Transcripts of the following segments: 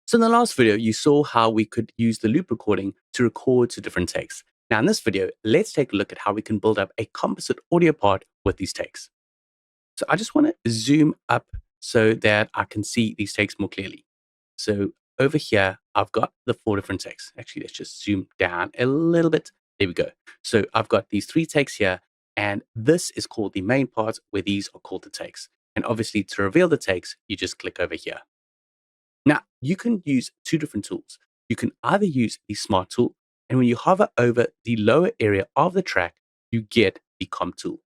So in the last video, you saw how we could use the loop recording to record to different takes. Now in this video, let's take a look at how we can build up a composite audio part with these takes. So I just want to zoom up so that I can see these takes more clearly. So over here, I've got the 4 different takes. Actually, let's just zoom down a little bit. There we go. So I've got these 3 takes here, and this is called the main part, where these are called the takes. And obviously, to reveal the takes, you just click over here. Now, you can use 2 different tools. You can either use the Smart tool, and when you hover over the lower area of the track, you get the Comp tool.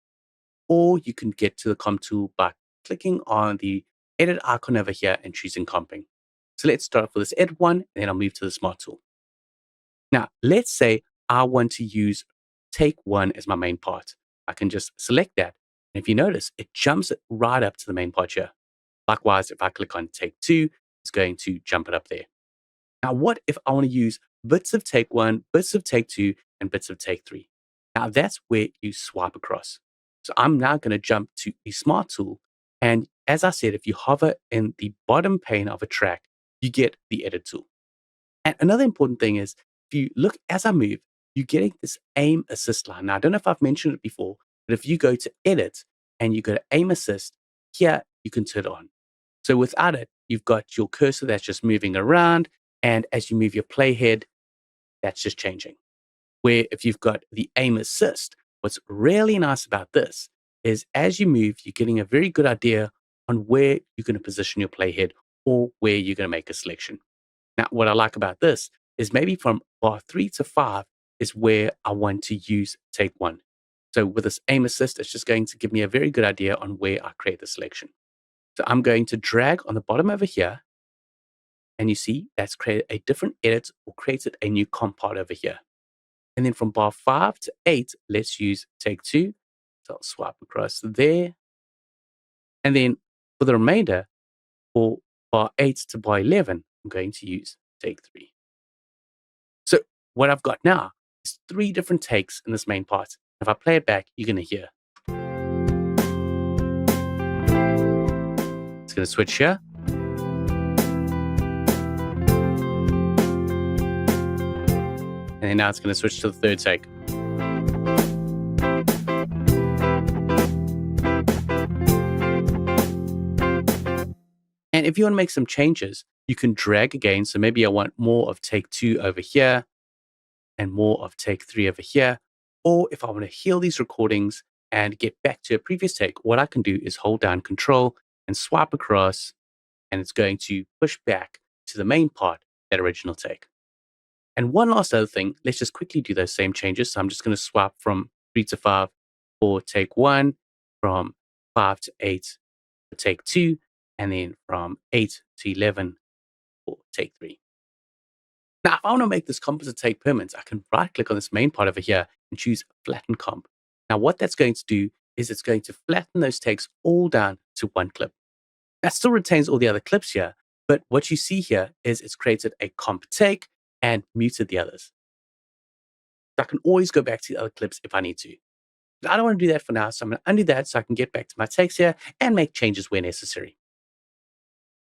Or you can get to the Comp tool by clicking on the edit icon over here and choosing comping. So let's start off with this edit one, and then I'll move to the Smart tool. Now, let's say I want to use take 1 as my main part. I can just select that. And if you notice, it jumps it right up to the main part here. Likewise, if I click on take 2, it's going to jump it up there. Now, what if I want to use bits of take 1, bits of take 2, and bits of take 3? Now, that's where you swipe across. So I'm now going to jump to the Smart tool. And as I said, if you hover in the bottom pane of a track, you get the Edit tool. And another important thing is, if you look as I move, you're getting this aim assist line. Now, I don't know if I've mentioned it before, but if you go to Edit and you go to aim assist, here you can turn it on. So without it, you've got your cursor that's just moving around. And as you move your playhead, that's just changing. Where if you've got the aim assist, what's really nice about this is as you move, you're getting a very good idea on where you're going to position your playhead or where you're going to make a selection. Now, what I like about this is maybe from bar 3 to 5 is where I want to use take 1. So with this aim assist, it's just going to give me a very good idea on where I create the selection. So I'm going to drag on the bottom over here, and you see that's created a different edit or created a new comp part over here. And then from bar 5 to 8, let's use take 2. So I'll swipe across there. And then for the remainder, for bar 8 to bar 11, I'm going to use take 3. So what I've got now is 3 different takes in this main part. If I play it back, you're going to hear. It's going to switch here. And then now it's going to switch to the 3rd take. And if you want to make some changes, you can drag again. So maybe I want more of take 2 over here and more of take 3 over here. Or if I want to heal these recordings and get back to a previous take, what I can do is hold down Control and swipe across, and it's going to push back to the main part, that original take. And one last other thing, let's just quickly do those same changes. So I'm just going to swap from 3 to 5 for take 1, from 5 to 8 for take 2, and then from 8 to 11 for take 3. Now, if I want to make this composite take permanent, I can right-click on this main part over here and choose Flatten Comp. Now, what that's going to do is it's going to flatten those takes all down to one clip. That still retains all the other clips here, but what you see here is it's created a comp take and muted the others. So I can always go back to the other clips if I need to. But I don't want to do that for now, so I'm going to undo that so I can get back to my takes here and make changes where necessary.